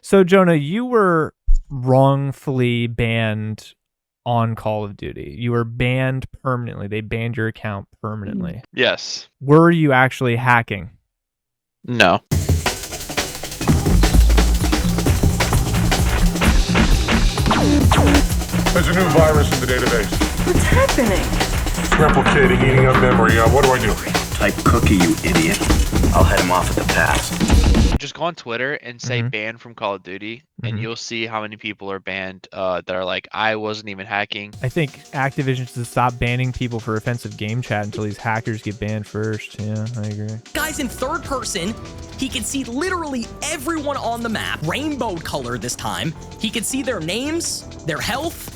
So, Jonah, you were wrongfully banned on Call of Duty. You were banned permanently. They banned your account permanently. Yes. Were you actually hacking? No. There's a new virus in the database. What's happening? Replicating, eating up memory. What do I do? Type cookie, you idiot. I'll head him off at the pass. Just go on Twitter and say ban from Call of Duty, and you'll see how many people are banned that are like, I wasn't even hacking. I think Activision should stop banning people for offensive game chat until these hackers get banned first. Yeah, I agree. Guys, in third person, he can see literally everyone on the map, rainbow color this time. He can see their names, their health,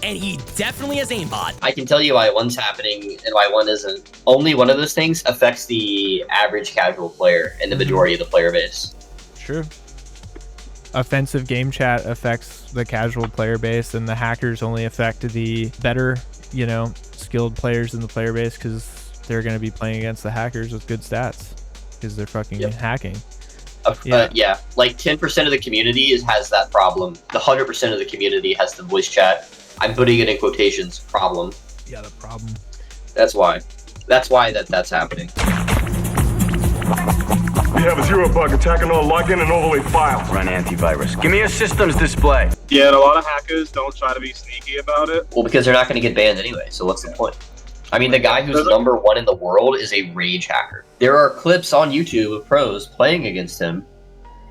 and he definitely has aimbot. I can tell you why one's happening and why one isn't. Only one of those things affects the average casual player and the majority of the player base. True. Offensive game chat affects the casual player base, and the hackers only affect the better, skilled players in the player base because they're going to be playing against the hackers with good stats because they're fucking hacking. Yeah, like 10% of the community has that problem. The 100% of the community has the voice chat. I'm putting it in quotations, problem. Yeah, the problem. That's why. That's happening. We have a zero bug attacking all login and overlay files. Run antivirus. Give me a systems display. Yeah, and a lot of hackers don't try to be sneaky about it. Well, because they're not going to get banned anyway, so what's the point? I mean, the guy who's number one in the world is a rage hacker. There are clips on YouTube of pros playing against him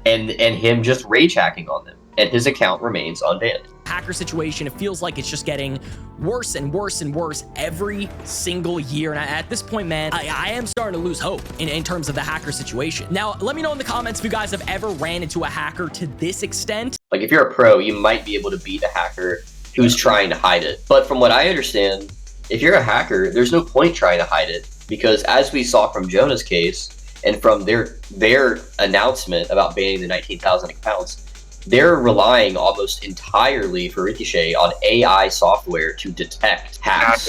and him just rage hacking on them, and his account remains unbanned. Hacker situation, it feels like it's just getting worse and worse and worse every single year. And at this point, man, I am starting to lose hope in terms of the hacker situation. Now, let me know in the comments if you guys have ever ran into a hacker to this extent. Like, if you're a pro, you might be able to beat a hacker who's trying to hide it. But from what I understand, if you're a hacker, there's no point trying to hide it, because as we saw from Jonah's case and from their announcement about banning the 19,000 accounts, they're relying almost entirely for Ricochet on AI software to detect hacks.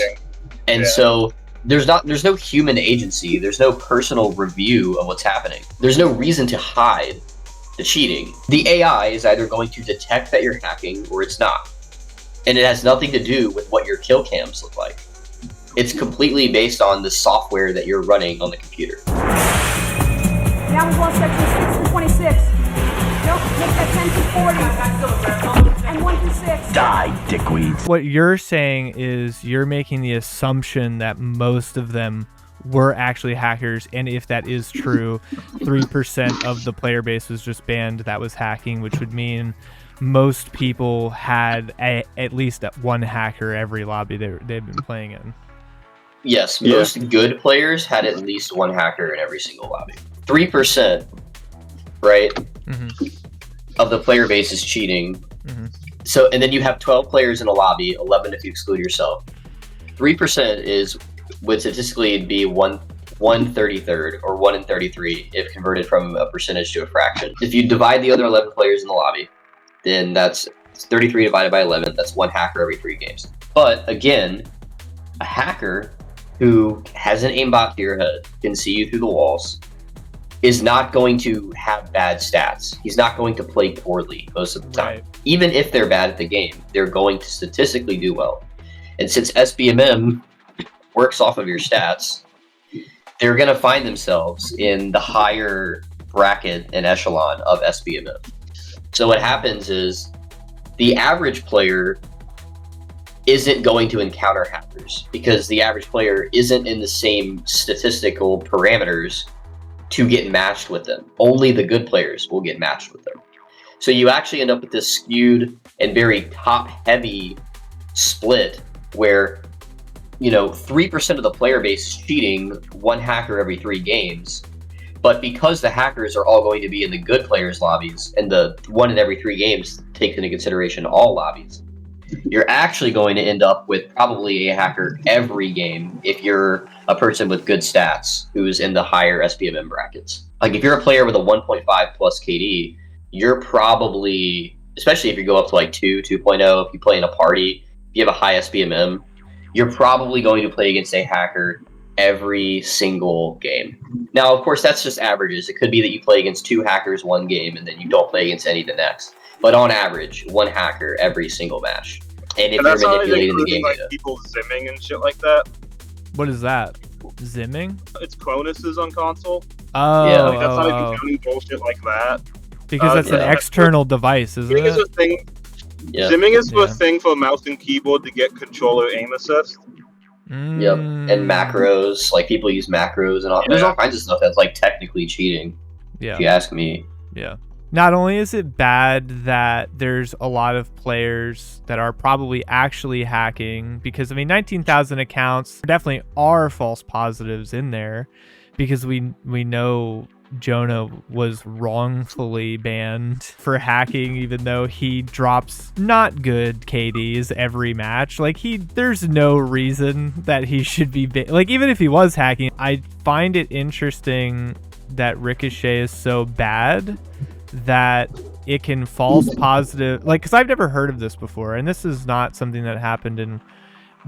And so there's no human agency, there's no personal review of what's happening. There's no reason to hide the cheating. The AI is either going to detect that you're hacking or it's not. And it has nothing to do with what your kill cams look like. It's completely based on the software that you're running on the computer. Now we've lost section 6 to 26. Nope, make that 10 to 40. And 1 to 6. Die, dickweeds. What you're saying is you're making the assumption that most of them were actually hackers, and if that is true, 3% of the player base was just banned that was hacking, which would mean most people had at least one hacker every lobby they've been playing in. Yes, most good players had at least one hacker in every single lobby. 3%, right, of the player base is cheating. So, and then you have 12 players in a lobby, 11 if you exclude yourself. 3% would statistically be 1/33rd or 1 in 33 if converted from a percentage to a fraction. If you divide the other 11 players in the lobby, then that's 33 divided by 11. That's one hacker every 3 games. But again, a hacker who has an aimbot to your head, can see you through the walls, is not going to have bad stats. He's not going to play poorly most of the time. Even if they're bad at the game, they're going to statistically do well. And since SBMM works off of your stats, they're going to find themselves in the higher bracket and echelon of SBMM. So what happens is the average player isn't going to encounter hackers because the average player isn't in the same statistical parameters to get matched with them. Only the good players will get matched with them. So you actually end up with this skewed and very top-heavy split where, 3% of the player base is cheating, one hacker every 3 games. But because the hackers are all going to be in the good players' lobbies, and the 1 in every 3 games takes into consideration all lobbies, you're actually going to end up with probably a hacker every game if you're a person with good stats who's in the higher SPMM brackets. Like if you're a player with a 1.5 plus KD, you're probably, especially if you go up to like 2.0, if you play in a party, if you have a high SPMM, you're probably going to play against a hacker every single game. Now, of course, that's just averages. It could be that you play against 2 hackers one game and then you don't play against any the next. But on average, 1 hacker every single match. And if you're manipulating the game like data. people zimming and shit like that. What is that? Zimming? It's Cronuses on console. Oh, Yeah, Like, that's not oh. even counting bullshit like that. Because that's an yeah. external device, isn't Zimming is it? a thing. Yeah. Zimming is Yeah. a thing for mouse and keyboard to get controller aim assist. Yep. And macros, like people use macros and all. There's all kinds of stuff that's like technically cheating. Yeah. If you ask me. Yeah. Not only is it bad that there's a lot of players that are probably actually hacking, because I mean 19,000 accounts, there definitely are false positives in there, because we know Jonah was wrongfully banned for hacking, even though he drops not good KDs every match. Like there's no reason that he should be like, even if he was hacking. I find it interesting that Ricochet is so bad that it can false positive, like, because I've never heard of this before, and this is not something that happened in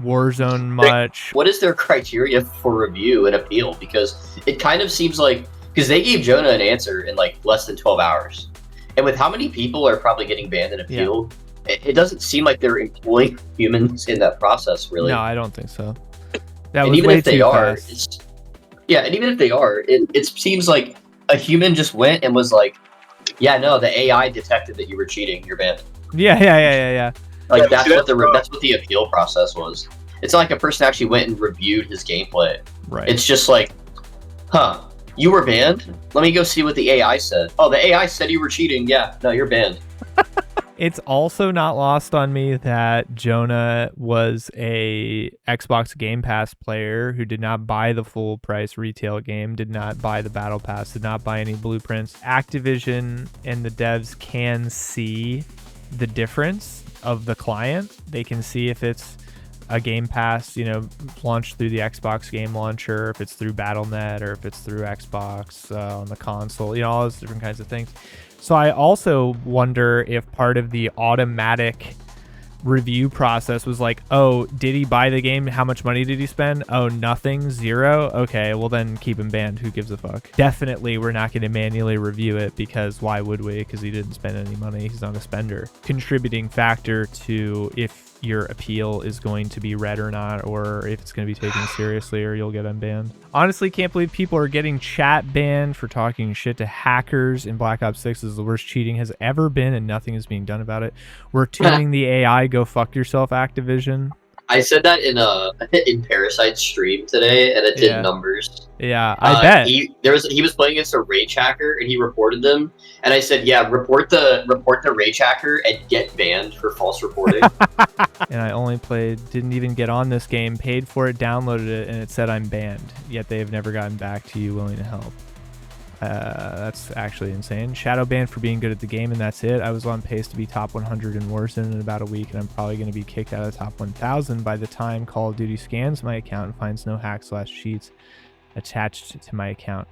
Warzone much. What is their criteria for review and appeal? Because it kind of seems like, because they gave Jonah an answer in like less than 12 hours, and with how many people are probably getting banned and appealed, it doesn't seem like they're employing humans in that process, really. No, I don't think so. That And was even way if they too are, fast. and even if they are, it seems like a human just went and was like, yeah, no, the AI detected that you were cheating, you're banned. Yeah. Like Yeah, that's see, what the appeal process was. It's not like a person actually went and reviewed his gameplay. Right. It's just like, huh, you were banned? Let me go see what the AI said. Oh, the AI said you were cheating. Yeah, no, you're banned. It's also not lost on me that Jonah was a Xbox Game Pass player who did not buy the full price retail game, did not buy the battle pass, did not buy any blueprints. Activision and the devs can see the difference of the client. They can see if it's a Game Pass, launched through the Xbox game launcher, if it's through Battle.net, or if it's through Xbox on the console, all those different kinds of things. So I also wonder if part of the automatic review process was like, oh, did he buy the game? How much money did he spend? Oh, nothing, 0. Okay, well then keep him banned. Who gives a fuck? Definitely we're not going to manually review it, because why would we? Because he didn't spend any money. He's not a spender. Contributing factor to if your appeal is going to be read or not, or if it's going to be taken seriously, or you'll get unbanned. Honestly, can't believe people are getting chat banned for talking shit to hackers in Black Ops 6 is the worst cheating has ever been, and nothing is being done about it. We're tuning the AI. Go fuck yourself, Activision. I said that in Parasite's stream today, and it did numbers. Yeah, I bet. He was playing against a rage hacker, and he reported them. And I said, yeah, report the rage hacker and get banned for false reporting. And I only didn't even get on this game, paid for it, downloaded it, and it said I'm banned. Yet they have never gotten back to you willing to help. That's actually insane. Shadow banned for being good at the game, and that's it. I was on pace to be top 100 in Warzone in about a week, and I'm probably going to be kicked out of the top 1,000 by the time Call of Duty scans my account and finds no hacks/cheats attached to my account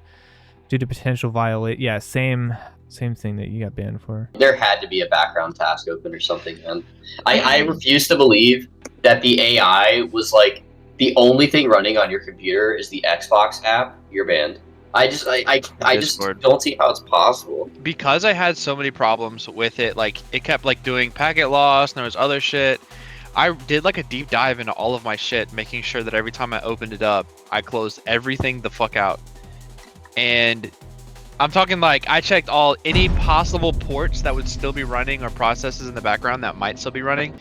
due to potential violate. Yeah, same thing that you got banned for. There had to be a background task open or something, man. I refuse to believe that the AI was like, the only thing running on your computer is the Xbox app, you're banned. I just don't see how it's possible. Because I had so many problems with it, like it kept like doing packet loss and there was other shit. I did like a deep dive into all of my shit, making sure that every time I opened it up, I closed everything the fuck out. And I'm talking like I checked any possible ports that would still be running or processes in the background that might still be running.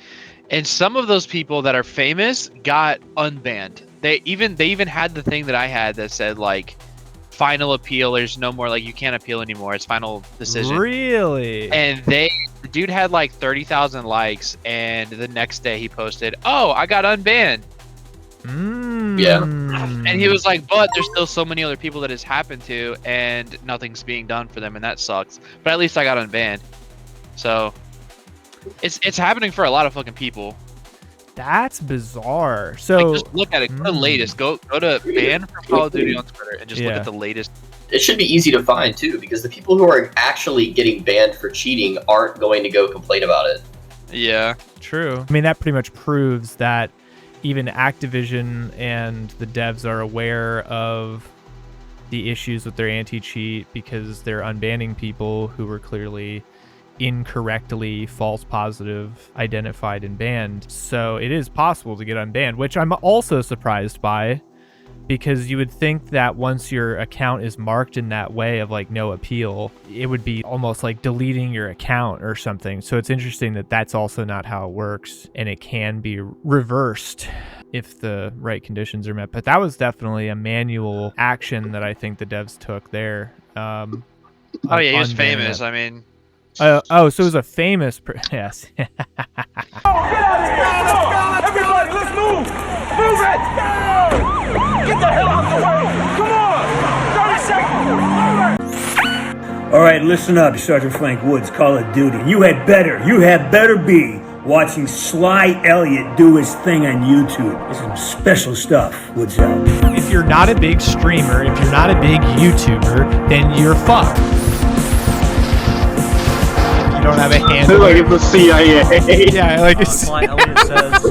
And some of those people that are famous got unbanned. They even had the thing that I had that said like final appeal, there's no more, like you can't appeal anymore, it's final decision. Really? And the dude had like 30,000 likes, and the next day he posted, oh, I got unbanned. Yeah. And he was like, but there's still so many other people that it's happened to, and nothing's being done for them, and that sucks. But at least I got unbanned. So it's happening for a lot of fucking people. That's bizarre. So like, just look at it. Go to the latest. Go to ban from Call of Duty on Twitter and just look at the latest. It should be easy to find too, because the people who are actually getting banned for cheating aren't going to go complain about it. Yeah. True. I mean, that pretty much proves that even Activision and the devs are aware of the issues with their anti-cheat because they're unbanning people who were clearly incorrectly false positive identified and banned. So it is possible to get unbanned, which I'm also surprised by, because you would think that once your account is marked in that way of like no appeal, it would be almost like deleting your account or something. So it's interesting that that's also not how it works, and it can be reversed if the right conditions are met. But that was definitely a manual action that I think the devs took there. Oh yeah, he was unbanning famous. that. I mean, So it was a famous yes. Get out of here! Everybody, let's move! Move it! Get the hell out the way! Come on! 30 seconds! Move it! All right, listen up, Sergeant Frank Woods, Call of Duty. You had better be watching Sly Elliott do his thing on YouTube. This is some special stuff, Woods out. If you're not a big streamer, if you're not a big YouTuber, then you're fucked. You don't have a handle. Like it's the CIA. Yeah, like it's Sly Elliott says